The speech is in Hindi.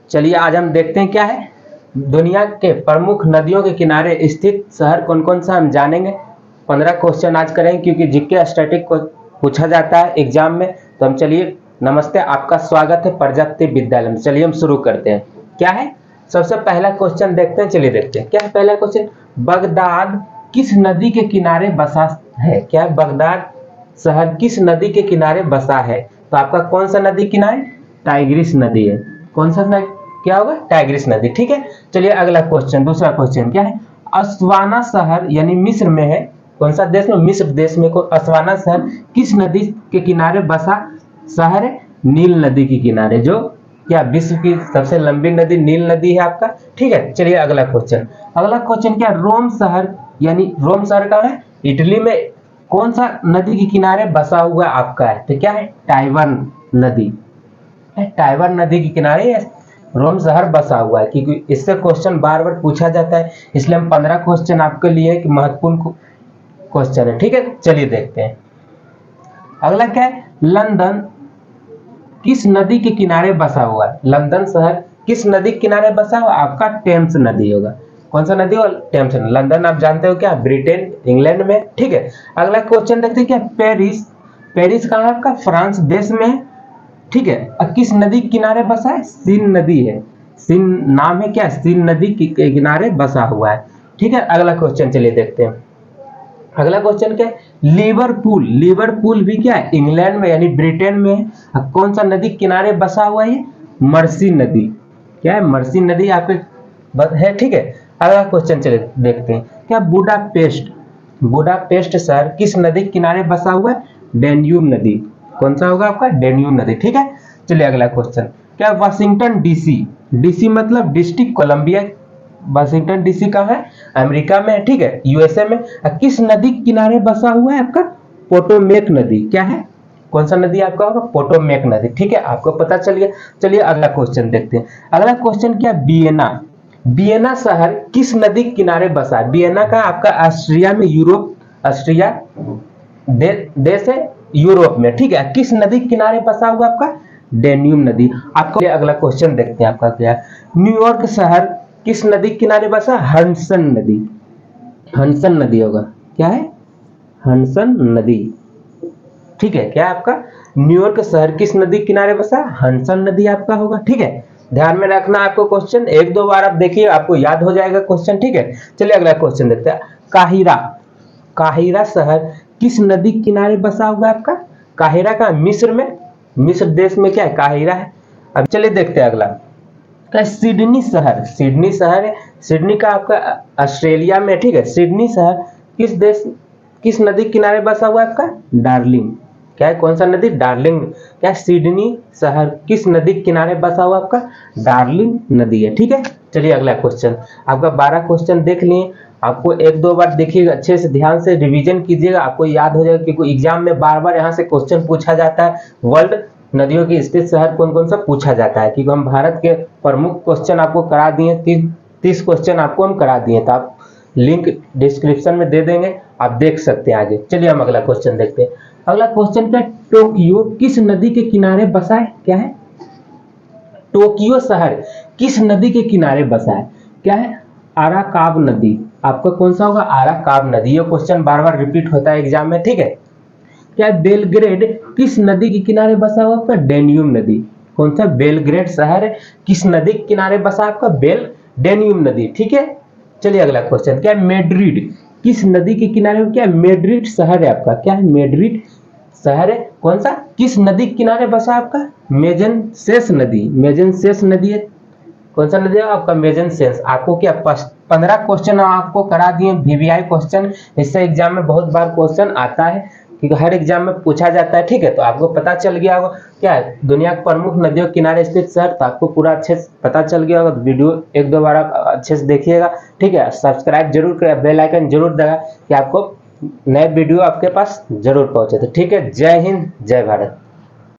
चलिए आज हम देखते हैं क्या है दुनिया के प्रमुख नदियों के किनारे स्थित शहर कौन कौन सा हम जानेंगे। 15 क्वेश्चन आज करेंगे क्योंकि जीके स्टैटिक को पूछा जाता है एग्जाम में। तो हम चलिए, नमस्ते, आपका स्वागत है प्रजापति विद्यालय में। चलिए हम शुरू करते हैं। क्या है सबसे पहला क्वेश्चन देखते हैं। चलिए देखते हैं क्या है पहला क्वेश्चन। बगदाद किस नदी के किनारे बसा है? क्या है बगदाद शहर किस नदी के किनारे बसा है? तो आपका कौन सा नदी किनारे? टाइग्रिस नदी है। कौन सा नदी क्या होगा? टाइग्रिस नदी। ठीक है, चलिए अगला क्वेश्चन, दूसरा क्वेश्चन क्या है। अस्वाना शहर यानी मिस्र में है। कौन सा देश में? मिस्र देश में। को अस्वाना शहर किस नदी के किनारे बसा शहर है? नील नदी के किनारे, जो क्या विश्व की सबसे लंबी नदी नील नदी है आपका। ठीक है, चलिए अगला क्वेश्चन। अगला क्वेश्चन क्या, रोम शहर यानी रोम शहर कहाँ है? इटली में। कौन सा नदी के किनारे बसा हुआ आपका है? तो क्या है? टाइबर नदी। टाइबर नदी के किनारे रोम शहर बसा हुआ है, क्योंकि इससे क्वेश्चन बार बार पूछा जाता है, इसलिए हम 15 क्वेश्चन आपके लिए एक महत्वपूर्ण क्वेश्चन है। ठीक है, चलिए देखते हैं। अगला क्या है, लंदन किस नदी के किनारे बसा हुआ है? लंदन शहर किस नदी के किनारे बसा हुआ? आपका टेम्स नदी होगा। कौन सा नदी होगा? टेम्स नदी। लंदन आप जानते हो क्या, ब्रिटेन इंग्लैंड में। ठीक है, अगला क्वेश्चन देखते हैं क्या, पेरिस। पेरिस कहाँ है आपका? फ्रांस देश में है। ठीक है, अब किस नदी के किनारे बसा है? सीन नदी है। सीन नाम है क्या? सीन नदी के किनारे बसा हुआ है। ठीक है, अगला क्वेश्चन चलिए देखते हैं। अगला क्वेश्चन क्या है, लिवरपूल। लिवरपूल भी क्या है? इंग्लैंड में यानी ब्रिटेन में है। अब कौन सा नदी के किनारे बसा हुआ है? मर्सी नदी। क्या है? मर्सी नदी आपके है। ठीक है, अगला क्वेश्चन चलिए देखते हैं क्या, बुडापेस्ट। बुडापेस्ट शहर किस नदी के किनारे बसा हुआ है? डेन्यूब नदी। कौन सा होगा आपका? डेन्यूब नदी। ठीक है, चलिए अगला क्वेश्चन क्या, वाशिंगटन डीसी। डीसी मतलब डिस्ट्रिक्ट कोलंबिया। वाशिंगटन डीसी कहाँ है? अमेरिका में। ठीक है, यूएसए में। किस नदी के किनारे बसा हुआ है आपका? पोटोमेक नदी। क्या है? कौन सा नदी आपका होगा? पोटोमेक नदी। ठीक है, आपको पता चल गया। चलिए अगला क्वेश्चन देखते हैं। अगला क्वेश्चन क्या, वियना। वियना शहर किस नदी के किनारे बसा है? वियना का आपका ऑस्ट्रिया में, यूरोप, ऑस्ट्रिया देश है यूरोप में। ठीक है, किस नदी के किनारे बसा हुआ आपका? डेन्यूब नदी। आपको अगला क्वेश्चन देखते हैं आपका क्या है, न्यूयॉर्क शहर किस नदी के किनारे बसा? हडसन नदी। हडसन नदी होगा। क्या है? हडसन नदी। ठीक है, क्या है आपका? न्यूयॉर्क शहर किस नदी के किनारे बसा? हडसन नदी आपका होगा। ठीक है, ध्यान में रखना आपको क्वेश्चन, एक दो बार आप देखिए आपको याद हो जाएगा क्वेश्चन। ठीक है, चलिए अगला क्वेश्चन देखते हैं। काहिरा। काहिरा शहर किस नदी के किनारे बसा हुआ आपका? काहिरा का मिस्र में। मिस्र देश में क्या है? काहिरा है। अब चलिए देखते हैं अगला क्या, सिडनी शहर। सिडनी शहर है, सिडनी का आपका ऑस्ट्रेलिया में। ठीक है, सिडनी शहर किस देश किस नदी के किनारे बसा हुआ है आपका? डार्लिंग। क्या है? कौन सा नदी? डार्लिंग। क्या है? सिडनी शहर किस नदी के किनारे बसा हुआ आपका? डार्लिंग नदी है। ठीक है, चलिए अगला क्वेश्चन। आपका 12 क्वेश्चन देख लिए, आपको एक दो बार देखिएगा, अच्छे से ध्यान से रिवीजन कीजिएगा, आपको याद हो जाएगा, क्योंकि एग्जाम में बार बार यहाँ से क्वेश्चन पूछा जाता है। वर्ल्ड नदियों की स्थित शहर कौन कौन सा पूछा जाता है, क्योंकि हम भारत के प्रमुख क्वेश्चन आपको करा दिए, 30 क्वेश्चन आपको हम करा दिए, तो आप लिंक डिस्क्रिप्शन में दे देंगे, आप देख सकते हैं आगे। चलिए हम अगला क्वेश्चन देखते हैं। अगला क्वेश्चन क्या, टोक्यो किस नदी के किनारे बसा है? क्या है? टोक्यो शहर किस नदी के किनारे बसा है? क्या है? आराकाब नदी। आपका कौन सा होगा? आराकाब नदी। ये क्वेश्चन बार बार रिपीट होता है एग्जाम में। ठीक है, क्या बेलग्रेड किस नदी के किनारे बसा हुआ आपका? डेन्यूब नदी। कौन सा? बेलग्रेड शहर है किस नदी के किनारे बसा आपका? डेन्यूब नदी। ठीक है, चलिए अगला क्वेश्चन क्या, मेड्रिड किस नदी के किनारे? क्या मेड्रिड शहर है आपका? क्या है? मेड्रिड शहर है। कौन सा? किस नदी के किनारे बसा आपका? मेजनसेस नदी। मेजनसेस नदी है। कौन सा नदी है आपका? मेजनसेस। आपको क्या 15 क्वेश्चन आपको करा दिए वीवीआई क्वेश्चन। इससे एग्जाम में बहुत बार क्वेश्चन आता है, क्योंकि हर एग्जाम में पूछा जाता है। ठीक है, तो आपको पता चल गया होगा क्या है दुनिया के प्रमुख नदियों के किनारे स्थित शहर, तो आपको पूरा अच्छे से पता चल गया होगा। वीडियो एक दो बार आप अच्छे से देखिएगा। ठीक है, सब्सक्राइब जरूर करें, बेल आइकन जरूर दबाएं कि आपको नए वीडियो आपके पास जरूर पहुंचे। तो ठीक है, जय हिंद, जय भारत।